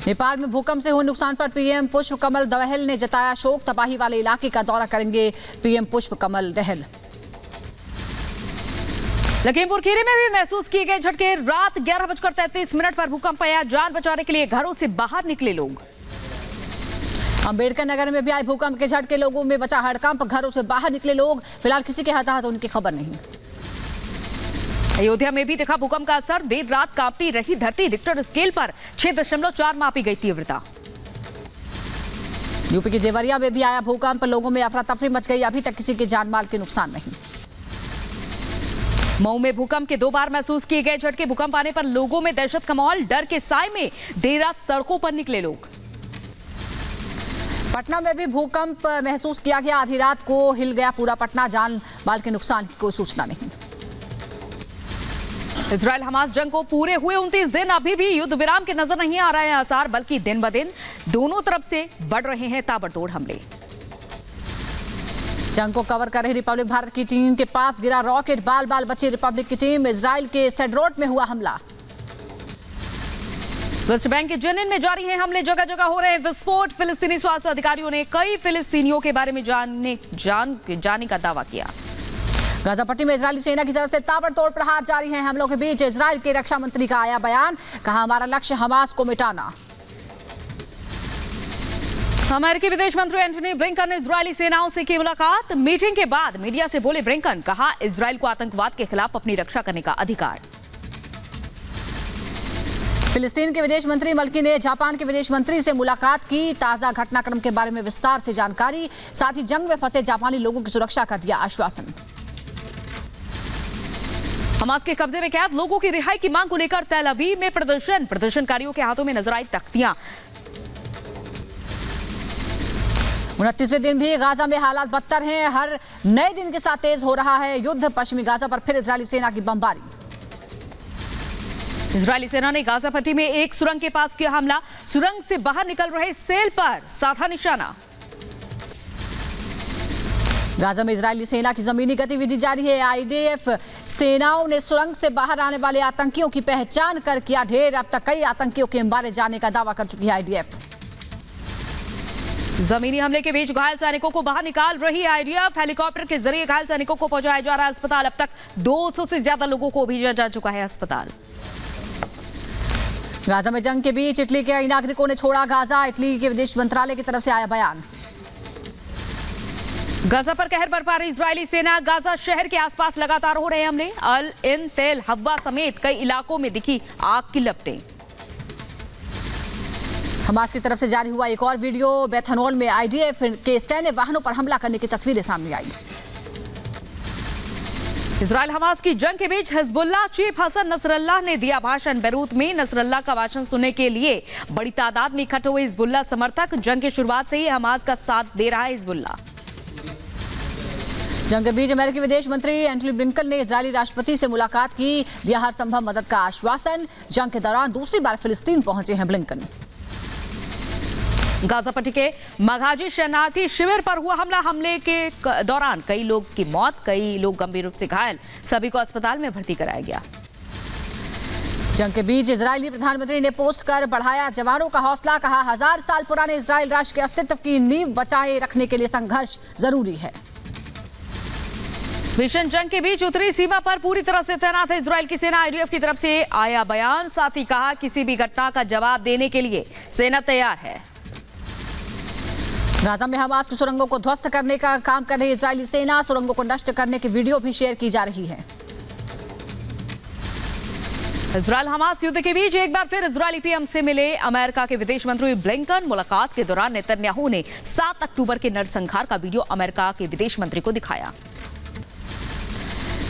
नेपाल में भूकंप से हुए नुकसान पर पीएम पुष्प कमल दहल ने जताया शोक। तबाही वाले इलाके का दौरा करेंगे पीएम पुष्प कमल दहल। लखीमपुर खीरी में भी महसूस किए गए झटके। रात 11:33 पर भूकंप आया। जान बचाने के लिए घरों से बाहर निकले लोग। अंबेडकर नगर में भी आए भूकंप के झटके। लोगों में बचा हड़कंप। घरों से बाहर निकले लोग। फिलहाल किसी के हताहत होने की खबर नहीं। अयोध्या में भी दिखा भूकंप का असर। देर रात कांपती रही धरती। रिक्टर स्केल पर 6.4 मापी गई तीव्रता। यूपी के देवरिया में भी आया भूकंप। लोगों में अफरा तफरी मच गई। अभी तक किसी के जान माल के नुकसान नहीं। मऊ में भूकंप के 2 बार महसूस किए गए झटके। भूकंप आने पर लोगों में दहशत का माहौल। डर के साए में देर रात सड़कों पर निकले लोग। पटना में भी भूकंप महसूस किया गया। आधी रात को हिल गया पूरा पटना। जान माल के नुकसान की कोई सूचना नहीं। इजराइल हमास जंग को पूरे हुए 29 दिन। अभी भी युद्ध विराम के नजर नहीं आ रहे हैं आसार, बल्कि दिन ब दिन दोनों तरफ से बढ़ रहे हैं ताबड़तोड़ हमले। जंग को कवर कर रही रिपब्लिक भारत की टीम के पास गिरा रॉकेट। बाल बाल बची रिपब्लिक की टीम। इजराइल के सेड्रोट में हुआ हमला। वेस्ट बैंक के जेनिन में जारी है हमले। जगह जगह हो रहे हैं विस्फोट। फिलिस्तीनी स्वास्थ्य अधिकारियों ने कई फिलिस्तीनियों के बारे में जानने का दावा किया। गाजा पट्टी में इजरायली सेना की तरफ से ताबड़तोड़ प्रहार जारी हैं। हमलों के बीच इजराइल के रक्षा मंत्री का आया बयान। कहा हमारा लक्ष्य हमास को मिटाना। अमेरिकी विदेश मंत्री एंटनी ब्लिंकन ने इजरायली सेनाओं से की मुलाकात। मीटिंग के बाद मीडिया से बोले ब्लिंकन। कहा इजराइल को आतंकवाद के खिलाफ अपनी रक्षा करने का अधिकार। फिलिस्तीन के विदेश मंत्री मल्की ने जापान के विदेश मंत्री से मुलाकात की। ताजा घटनाक्रम के बारे में विस्तार से जानकारी। साथ ही जंग में फंसे जापानी लोगों की सुरक्षा का दिया आश्वासन। हमास के कब्जे में कैद लोगों की रिहाई की मांग को लेकर तेल अवीव में प्रदर्शन। प्रदर्शनकारियों के हाथों में नजर आई तख्तियां। 29वें दिन भी गाजा में हालात बदतर हैं। हर नए दिन के साथ तेज हो रहा है युद्ध। पश्चिमी गाजा पर फिर इजरायली सेना की बमबारी। इजरायली सेना ने गाजा पट्टी में एक सुरंग के पास किया हमला। सुरंग से बाहर निकल रहे सेल पर साधा निशाना। गाजा में इजरायली सेना की जमीनी गतिविधि जारी है। आईडीएफ सेनाओं ने सुरंग से बाहर आने वाले आतंकियों की पहचान कर किया ढेर। अब तक कई आतंकियों के मारे जाने का दावा कर चुकी है आईडीएफ। जमीनी हमले के बीच घायल सैनिकों को बाहर निकाल रही है आईडीएफ। हेलीकॉप्टर के जरिए घायल सैनिकों को पहुंचाया जा रहा है अस्पताल। अब तक 200 से ज्यादा लोगों को भेजा जा चुका है अस्पताल। गाजा में जंग के बीच इटली के नागरिकों ने छोड़ा गाजा। इटली के विदेश मंत्रालय की तरफ से आया बयान। गाजा पर कहर बरपा रही इजरायली सेना। गाजा शहर के आसपास लगातार हो रहे हमले। अल इन तेल हव्वा समेत कई इलाकों में दिखी आग की लपटें। हमास की तरफ से जारी हुआ एक और वीडियो। बेथनोल में आईडीएफ के सैन्य वाहनों पर हमला करने की तस्वीरें सामने आई। इजराइल हमास की जंग के बीच हिजबुल्लाह चीफ हसन नसरल्लाह ने दिया भाषण। बैरूत में नसरल्लाह का भाषण सुनने के लिए बड़ी तादाद में इकट्ठे हुए हिजबुल्लाह समर्थक। जंग की शुरुआत से ही हमास का साथ दे रहा है हिजबुल्लाह। जंग के बीच अमेरिकी विदेश मंत्री एंटनी ब्लिंकन ने इजरायली राष्ट्रपति से मुलाकात की। दिया हर संभव मदद का आश्वासन। जंग के दौरान दूसरी बार फिलिस्तीन पहुंचे हैं ब्लिंकन। गाजा पट्टी के मगाजी शरणार्थी शिविर पर हुआ हमला। हमले के दौरान कई लोग की मौत, कई लोग गंभीर रूप से घायल। सभी को अस्पताल में भर्ती कराया गया। जंग के बीच इजरायली प्रधानमंत्री ने पोस्ट कर बढ़ाया जवानों का हौसला। कहा 1000 साल पुराने इजराइल राष्ट्र के अस्तित्व की नींव बचाए रखने के लिए संघर्ष जरूरी है। भीषण जंग के बीच उत्तरी सीमा पर पूरी तरह से तैनात है इजराइल की सेना। आईडीएफ की तरफ से आया बयान। साथ ही कहा किसी भी घटना का जवाब देने के लिए सेना तैयार है। गाजा में हमास की सुरंगों को ध्वस्त करने का काम कर रही इजरायली सेना। सुरंगों को नष्ट करने की वीडियो भी शेयर की जा रही है। इजराइल हमास युद्ध के बीच एक बार फिर इजरायली पीएम से मिले अमेरिका के विदेश मंत्री ब्लिंकन। मुलाकात के दौरान नेतन्याहू ने 7 अक्टूबर के नरसंहार का वीडियो अमेरिका के विदेश मंत्री को दिखाया।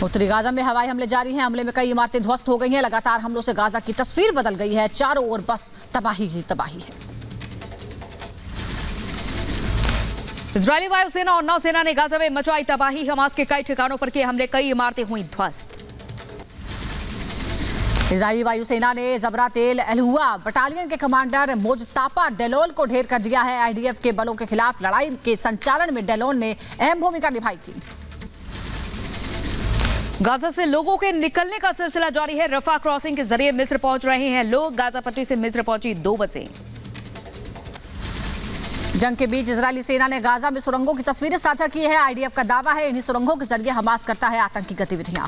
उत्तरी गाजा में हवाई हमले जारी हैं। हमले में कई इमारतें ध्वस्त हो गई हैं। लगातार हमलों से गाजा की तस्वीर बदल गई है। चारों ओर बस तबाही ही तबाही है। इजरायली वायुसेना और नौसेना ने गाजा में मचाई तबाही। हमास के कई ठिकानों पर किए हमले। कई इमारतें हुई ध्वस्त। इजरायली वायुसेना ने जबरा तेल अलहुआ बटालियन के कमांडर मोजतापा डेलोल को ढेर कर दिया है। आईडीएफ के बलों के खिलाफ लड़ाई के संचालन में डेलोल ने अहम भूमिका निभाई थी। गाजा से लोगों के निकलने का सिलसिला जारी है। रफा क्रॉसिंग के जरिए मिस्र पहुंच रहे हैं लोग। गाजा पट्टी से मिस्र पहुंची 2 बसें। जंग के बीच इजरायली सेना ने गाजा में सुरंगों की तस्वीरें साझा की है। आईडीएफ का दावा है इन्हीं सुरंगों के जरिए हमास करता है आतंकी गतिविधियां।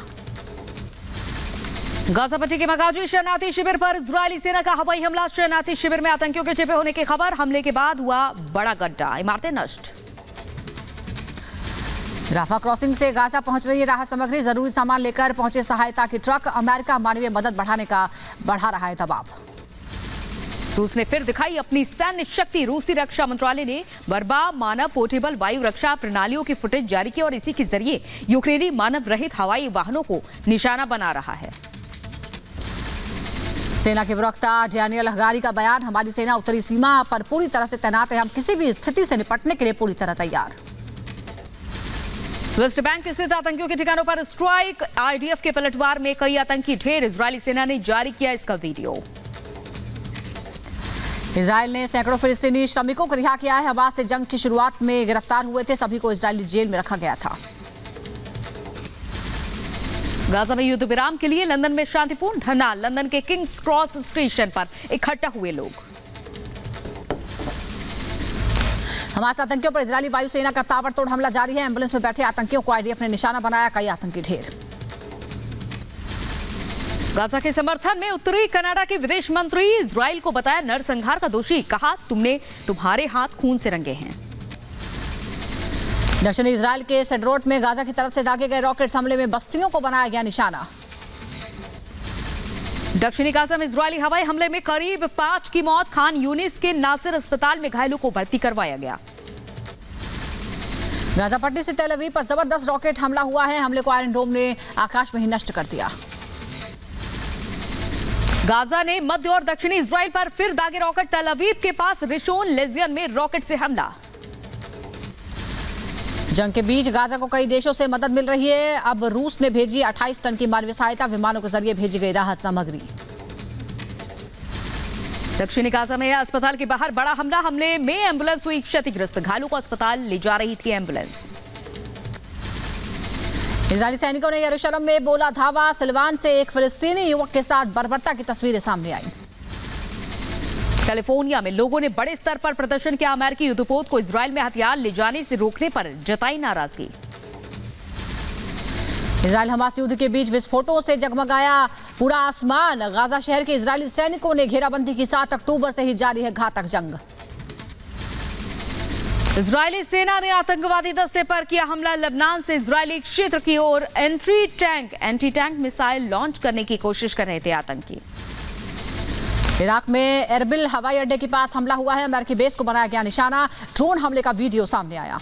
गाजा पट्टी के मगाजी शरणार्थी शिविर पर इजरायली सेना का हवाई हमला। शरणार्थी शिविर में आतंकियों के छिपे होने की खबर। हमले के बाद हुआ बड़ा गड्ढा, इमारतें नष्ट। राफा क्रॉसिंग से गाजा पहुंच रही है राहत सामग्री। जरूरी सामान लेकर पहुंचे सहायता की ट्रक। अमेरिका मानवीय मदद बढ़ा रहा है दबाव। रूस ने फिर दिखाई अपनी सैन्य शक्ति। रूसी रक्षा मंत्रालय ने बर्बा मानव पोर्टेबल वायु रक्षा प्रणालियों की फुटेज जारी की और इसी के जरिए यूक्रेनी मानव रहित हवाई वाहनों को निशाना बना रहा है। सेना के प्रवक्ता डैनियल हगारी का बयान। हमारी सेना उत्तरी सीमा पर पूरी तरह से तैनात है। हम किसी भी स्थिति से निपटने के लिए पूरी तरह तैयार। वेस्ट बैंक स्थित आतंकियों के ठिकानों पर स्ट्राइक। आईडीएफ के पलटवार में कई आतंकी ढेर। इजरायली सेना ने जारी किया इसका वीडियो। इजरायल ने सैकड़ों फिलिस्तीनी श्रमिकों को रिहा किया है। हमास से जंग की शुरुआत में गिरफ्तार हुए थे। सभी को इजरायली जेल में रखा गया था। गाजा में युद्ध विराम के लिए लंदन में शांतिपूर्ण धरना। लंदन के किंग्स क्रॉस स्टेशन पर इकट्ठा हुए लोग। हमास आतंकियों पर इजरायली वायुसेना का ताबड़तोड़ हमला जारी है। एम्बुलेंस में बैठे आतंकियों को आईडीएफ ने निशाना बनाया। कई आतंकी ढेर। गाजा के समर्थन में उत्तरी कनाडा के विदेश मंत्री इजरायल को बताया नरसंहार का दोषी। कहा तुम्हारे हाथ खून से रंगे हैं। दक्षिणी इजरायल के सेड्रोट में गाजा की तरफ से दागे गए रॉकेट हमले में बस्तियों को बनाया गया निशाना। दक्षिणी गाजा में इजरायली हवाई हमले में करीब 5 की मौत। खान यूनिस के नासिर अस्पताल में घायलों को भर्ती करवाया गया। गाजा पट्टी से तेल अवीव पर जबरदस्त रॉकेट हमला हुआ है। हमले को आयरन डोम ने आकाश में ही नष्ट कर दिया। गाजा ने मध्य और दक्षिणी इजरायल पर फिर दागे रॉकेट। तेल अवीव के पास रिशोन लेजियन में रॉकेट से हमला। जंग के बीच गाजा को कई देशों से मदद मिल रही है। अब रूस ने भेजी 28 टन की मानवीय सहायता। विमानों के जरिए भेजी गई राहत सामग्री। दक्षिणी गाजा में अस्पताल के बाहर बड़ा हमला। हमले में एम्बुलेंस हुई क्षतिग्रस्त। घायलों को अस्पताल ले जा रही थी एम्बुलेंस। इजरायली सैनिकों ने यरूशलेम में बोला धावा। सिलवान से एक फिलिस्तीनी युवक के साथ बर्बरता की तस्वीरें सामने आई। कैलिफोर्निया में लोगों ने बड़े स्तर पर प्रदर्शन किया। अमेरिकी युद्धपोत को इजरायल में हथियार ले जाने से रोकने पर जताई नाराजगी। इजरायल हमास युद्ध के बीच विस्फोटों से जगमगाया पूरा आसमान। गाजा शहर के इजरायली सैनिकों ने घेराबंदी की। 7 अक्टूबर से ही जारी है घातक जंग। इजरायली सेना ने आतंकवादी दस्ते पर किया हमला। लेबनान से इजरायली क्षेत्र की ओर एंटी टैंक मिसाइल लॉन्च करने की कोशिश कर रहे थे आतंकी। इराक में एरबिल हवाई अड्डे के पास हमला हुआ है। अमेरिकी बेस को बनाया गया निशाना। ड्रोन हमले का वीडियो सामने आया।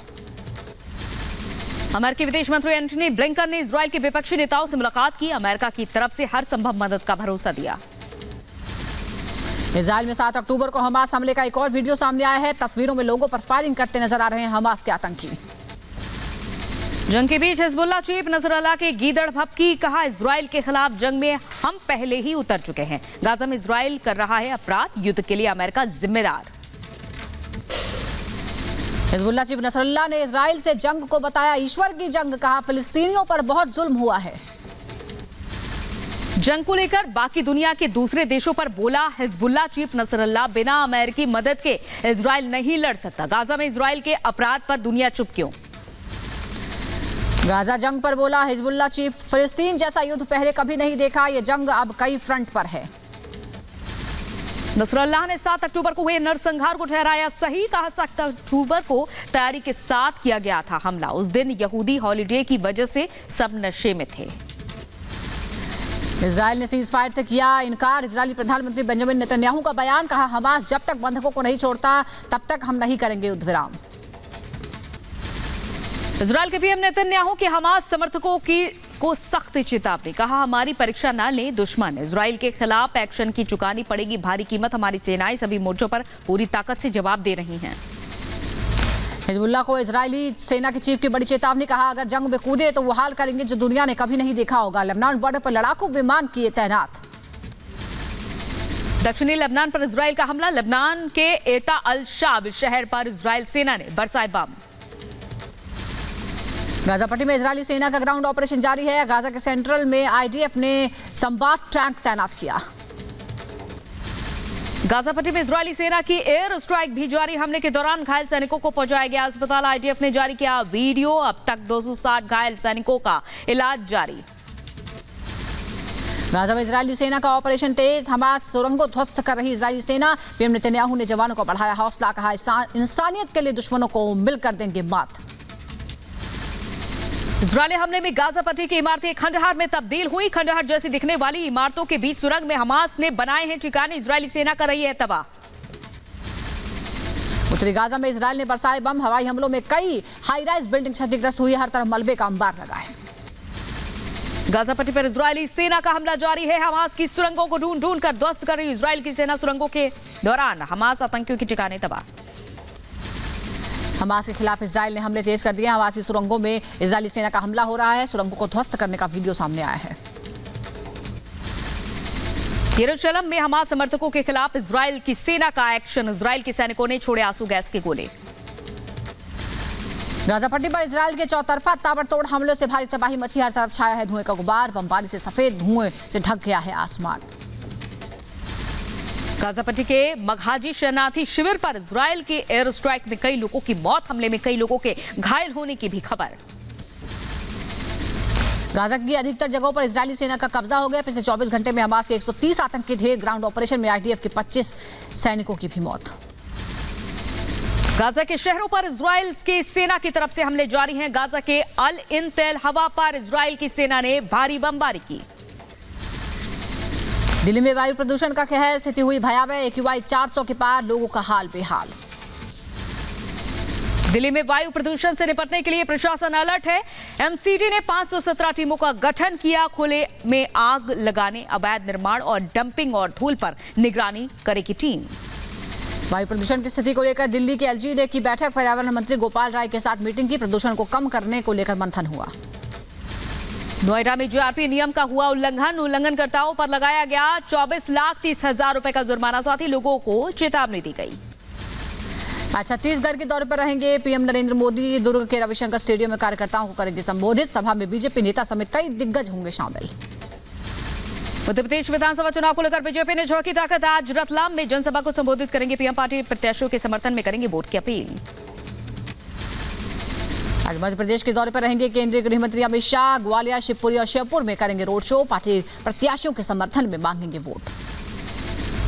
अमेरिकी विदेश मंत्री एंटनी ब्लिंकन ने इजरायल के विपक्षी नेताओं से मुलाकात की। अमेरिका की तरफ से हर संभव मदद का भरोसा दिया। इजरायल में 7 अक्टूबर को हमास हमले का एक और वीडियो सामने आया है। तस्वीरों में लोगों पर फायरिंग करते नजर आ रहे हैं हमास के आतंकी। जंग के बीच हिजबुल्लाह चीफ नसरल्लाह के गीदड़ भभकी। कहा इजरायल के खिलाफ जंग में हम पहले ही उतर चुके हैं। गाजा में इजरायल कर रहा है अपराध। युद्ध के लिए अमेरिका जिम्मेदार। हिजबुल्लाह चीफ नसरल्लाह ने इजरायल से जंग को बताया ईश्वर की जंग। कहा फिलिस्तीनियों पर बहुत जुल्म हुआ है। जंग को लेकर बाकी दुनिया के दूसरे देशों पर बोला हिजबुल्लाह चीफ नसरल्लाह। बिना अमेरिकी मदद के इजरायल नहीं लड़ सकता। गाजा में इजरायल के अपराध पर दुनिया चुप क्यों? गाजा जंग पर बोला हिजबुल्लाह चीफ। फिलिस्तीन जैसा युद्ध पहले कभी नहीं देखा। यह जंग अब कई फ्रंट पर है। नसरल्लाह ने 7 अक्टूबर को हुए नरसंहार को ठहराया सही। कहा 7 अक्टूबर को तैयारी के साथ किया गया था हमला। उस दिन यहूदी हॉलिडे की वजह से सब नशे में थे। इजरायल ने सीज फायर से किया इनकार। इजरायली प्रधानमंत्री बेंजामिन नेतन्याहू का बयान। कहा हमास जब तक बंधकों को नहीं छोड़ता तब तक हम नहीं करेंगे युद्ध विराम। इजरायल के पीएम नेतन्याहू के हमास समर्थकों को सख्त चेतावनी। कहा हमारी परीक्षा न ले दुश्मन। इजरायल के खिलाफ एक्शन की चुकानी पड़ेगी भारी कीमत। हमारी सेनाएं सभी मोर्चों पर पूरी ताकत से जवाब दे रही हैं। हिजबुल्लाह को इजरायली सेना के चीफ की बड़ी चेतावनी। कहा अगर जंग में कूदे तो वो हाल करेंगे जो दुनिया ने कभी नहीं देखा होगा। लेबनान बॉर्डर पर लड़ाकू विमान किए तैनात। दक्षिणी लेबनान पर इजरायल का हमला। लेबनान के एता अल शाब शहर पर इजरायल सेना ने बरसाए बम। गाजा पट्टी में इजरायली सेना का ग्राउंड ऑपरेशन जारी है। गाजा के सेंट्रल में आईडीएफ ने संबार टैंक तैनात किया। गाजा पट्टी में इजरायली सेना की एयर स्ट्राइक भी जारी। हमले के दौरान घायल सैनिकों को पहुंचाया गया अस्पताल। आईडीएफ ने जारी किया वीडियो। अब तक 260 घायल सैनिकों का इलाज जारी। गाजा में इजरायली सेना का ऑपरेशन तेज। हमास सुरंगों ध्वस्त कर रही इजरायली सेना। पीएम नेतन्याहू ने जवानों को बढ़ाया हौसला, कहा इंसानियत के लिए दुश्मनों को मिलकर देंगे मात। इजरायली हमले में गाजा पट्टी की इमारतें खंडहर में तब्दील हुई। खंडहर जैसी दिखने वाली इमारतों के बीच सुरंग में हमास ने बनाए हैं ठिकाने। इजरायली सेना कर रही है तबाह। उत्तरी गाजा में इजरायल ने बरसाए बम। हवाई हमलों में कई हाई राइज बिल्डिंग क्षतिग्रस्त हुई। हर तरफ मलबे का अंबार लगा है। गाजा पट्टी पर इजरायली सेना का हमला जारी है। हमास की सुरंगों को ढूंढ ढूंढ कर ध्वस्त कर रही इजरायल की सेना। सुरंगों के दौरान हमास आतंकियों के ठिकाने तबाह। हमास के खिलाफ इजरायल ने हमले तेज कर दिए। हमासी सुरंगों में इजरायली सेना का हमला हो रहा है। सुरंगों को ध्वस्त करने का वीडियो सामने आया है। यरूशलेम में हमास समर्थकों के खिलाफ इजरायल की सेना का एक्शन। इजरायल के सैनिकों ने छोड़े आंसू गैस के गोले। गाजा पट्टी पर इजरायल के चौतरफा ताबड़तोड़ हमलों से भारी तबाही मची। हर तरफ छाया है धुएं का गुबार। बमबारी से सफेद धुएं से ढक गया है आसमान। गाजा पट्टी के मगहाजी शरणार्थी शिविर पर इजरायल के एयर स्ट्राइक में कई लोगों की मौत। हमले में कई लोगों के घायल होने की भी खबर। गाजा की अधिकतर जगहों पर इजरायली सेना का कब्जा हो गया। पिछले 24 घंटे में हमास के 130 आतंकी ढेर। ग्राउंड ऑपरेशन में आईडीएफ के 25 सैनिकों की भी मौत। गाजा के शहरों पर इजरायल की सेना की तरफ से हमले जारी हैं। गाजा के अल इन तेल हवा पर इजरायल की सेना ने भारी बमबारी की। दिल्ली में वायु प्रदूषण का कहर। स्थिति हुई भयावह। एक्यूआई 400 के पार। लोगों का हाल बेहाल। दिल्ली में वायु प्रदूषण से निपटने के लिए प्रशासन अलर्ट है। एमसीडी ने 517 टीमों का गठन किया। खुले में आग लगाने, अवैध निर्माण और डंपिंग और धूल पर निगरानी करेगी टीम। वायु प्रदूषण की स्थिति को लेकर दिल्ली के एलजीडे की बैठक। पर्यावरण मंत्री गोपाल राय के साथ मीटिंग की। प्रदूषण को कम करने को लेकर मंथन हुआ। नोएडा में जीआरपी नियम का हुआ उल्लंघन। उल्लंघनकर्ताओं पर लगाया गया 24,30,000 रुपए का जुर्माना। साथ ही लोगों को चेतावनी दी गई। आज छत्तीसगढ़ के दौरे पर रहेंगे पीएम नरेंद्र मोदी। दुर्ग के रविशंकर स्टेडियम में कार्यकर्ताओं को करेंगे संबोधित। सभा में बीजेपी नेता समेत कई दिग्गज होंगे शामिल। उत्तर प्रदेश विधानसभा चुनाव को लेकर बीजेपी ने झोंकी ताकत। आज रतलाम में जनसभा को संबोधित करेंगे पीएम। पार्टी प्रत्याशियों के समर्थन में करेंगे वोट की अपील। आज मध्य प्रदेश के दौरे पर रहेंगे केंद्रीय गृह मंत्री अमित शाह। ग्वालियर, शिवपुरी और श्योपुर में करेंगे रोड शो। पार्टी प्रत्याशियों के समर्थन में मांगेंगे वोट।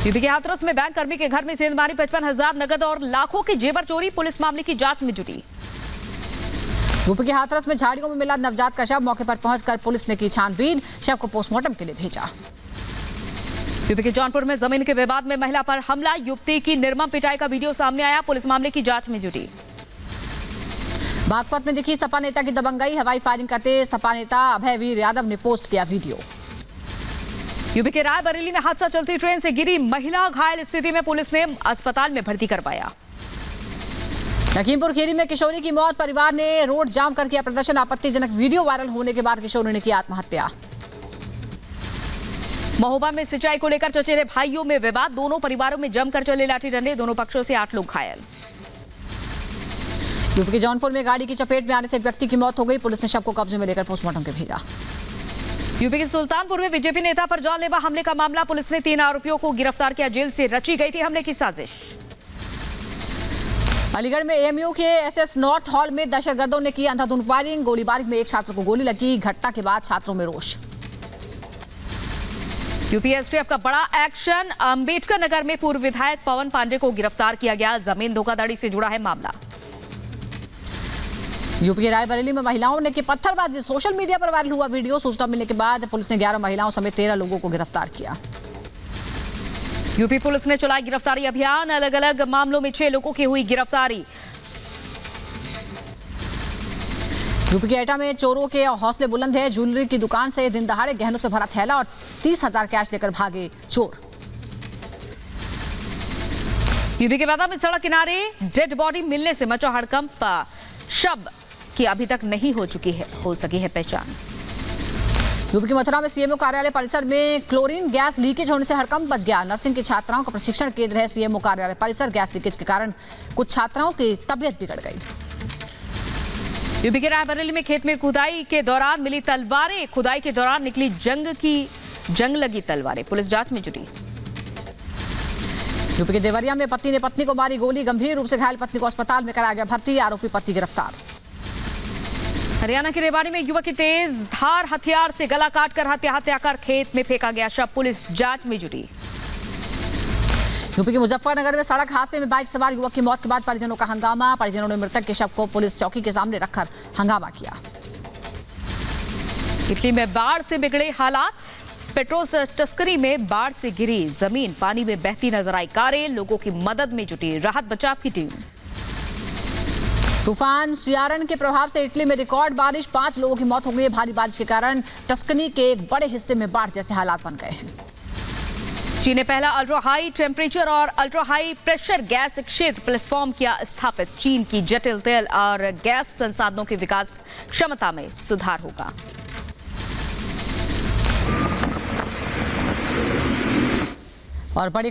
यूपी के हाथरस में बैंक कर्मी के घर में सेंधमारी। 55,000 नगद और लाखों की जेवर चोरी। पुलिस मामले की जांच में जुटी। यूपी के हाथरस में झाड़ियों में मिला नवजात का शव। मौके पर पहुंचकर पुलिस ने की छानबीन। शव को पोस्टमार्टम के लिए भेजा। यूपी के जौनपुर में जमीन के विवाद में महिला पर हमला। युवती की निर्मम पिटाई का वीडियो सामने आया। पुलिस मामले की जांच में जुटी। बागपत में दिखी सपा नेता की दबंगई। हवाई फायरिंग करते सपा नेता अभय वीर यादव ने पोस्ट किया वीडियो। यूपी के रायबरेली में हादसा। चलती ट्रेन से गिरी महिला। घायल स्थिति में पुलिस ने अस्पताल में भर्ती करवाया। लखीमपुर खीरी में किशोरी की मौत। परिवार ने रोड जाम कर किया प्रदर्शन। आपत्तिजनक वीडियो वायरल होने के बाद किशोरी ने की आत्महत्या। महोबा में सिंचाई को लेकर चचेरे भाइयों में विवाद। दोनों परिवारों में जमकर चले लाठी डंडे। दोनों पक्षों से 8 लोग घायल। यूपी के जौनपुर में गाड़ी की चपेट में आने से एक व्यक्ति की मौत हो गई। पुलिस ने शव को कब्जे में लेकर पोस्टमार्टम के भेजा। यूपी के सुल्तानपुर में बीजेपी नेता पर जानलेवा हमले का मामला। पुलिस ने 3 आरोपियों को गिरफ्तार किया। जेल से रची गई थी हमले की साजिश। अलीगढ़ में एएमयू के एसएस नॉर्थ हॉल में दहशतगर्दों ने की अंधाधुंध फायरिंग। गोलीबारी में एक छात्र को गोली लगी। घटना के बाद छात्रों में रोष। यूपी एसटीएफ का बड़ा एक्शन। अंबेडकर नगर में पूर्व विधायक पवन पांडे को गिरफ्तार किया गया। जमीन धोखाधड़ी से जुड़ा है मामला। यूपी के रायबरेली में महिलाओं ने की पत्थरबाजी। सोशल मीडिया पर वायरल हुआ वीडियो। सूचना मिलने के बाद पुलिस ने 11 महिलाओं समेत 13 लोगों को गिरफ्तार किया। यूपी पुलिस ने चलाया गिरफ्तारी अभियान। अलग अलग मामलों में 6 लोगों की हुई गिरफ्तारी। यूपी के एटा में चोरों के हौसले बुलंद है। ज्वेलरी की दुकान से दिन दहाड़े गहनों से भरा थैला और 30,000 कैश लेकर भागे चोर। यूपी के बादा में सड़क किनारे डेड बॉडी मिलने से मचा हड़कंप। शव की अभी तक नहीं हो सकी है पहचान। यूपी के मथुरा में सीएमओ कार्यालय परिसर में क्लोरीन गैस लीकेज होने से हड़कंप मच गया। नर्सिंग की छात्राओं का प्रशिक्षण केंद्र है सीएमओ कार्यालय परिसर। गैस लीकेज के कारण कुछ छात्राओं की तबीयत बिगड़ गई। यूपी के रायबरेली में खेत में खुदाई के दौरान मिली तलवारें। खुदाई के दौरान निकली जंग लगी तलवारें। पुलिस जांच में जुटी। यूपी के देवरिया में पति ने पत्नी को मारी गोली, गंभीर रूप से घायल पत्नी को अस्पताल में कराया गया भर्ती, आरोपी पति गिरफ्तार। हरियाणा के रेवाड़ी में युवक की तेज धार हथियार से गला काटकर हत्या कर खेत में फेंका गया शव, पुलिस जांच में जुटी। यूपी के मुजफ्फरनगर में सड़क हादसे में बाइक सवार युवक की मौत के बाद परिजनों का हंगामा, परिजनों ने मृतक के शव को पुलिस चौकी के सामने रखकर हंगामा किया। इटली में बाढ़ से बिगड़े हालात, पेट्रोल तस्करी में बाढ़ से गिरी जमीन, पानी में बहती नजर आई कारें, लोगों की मदद में जुटी राहत बचाव की टीम। तूफान सियारन के प्रभाव से इटली में रिकॉर्ड बारिश, 5 लोगों की मौत हो गई। भारी बारिश के कारण टस्कनी के एक बड़े हिस्से में बाढ़ जैसे हालात बन गए हैं। चीन ने पहला अल्ट्रा हाई टेम्परेचर और अल्ट्रा हाई प्रेशर गैस क्षेत्र प्लेटफॉर्म किया स्थापित। चीन की जटिल तेल और गैस संसाधनों की विकास क्षमता में सुधार होगा। और बड़ी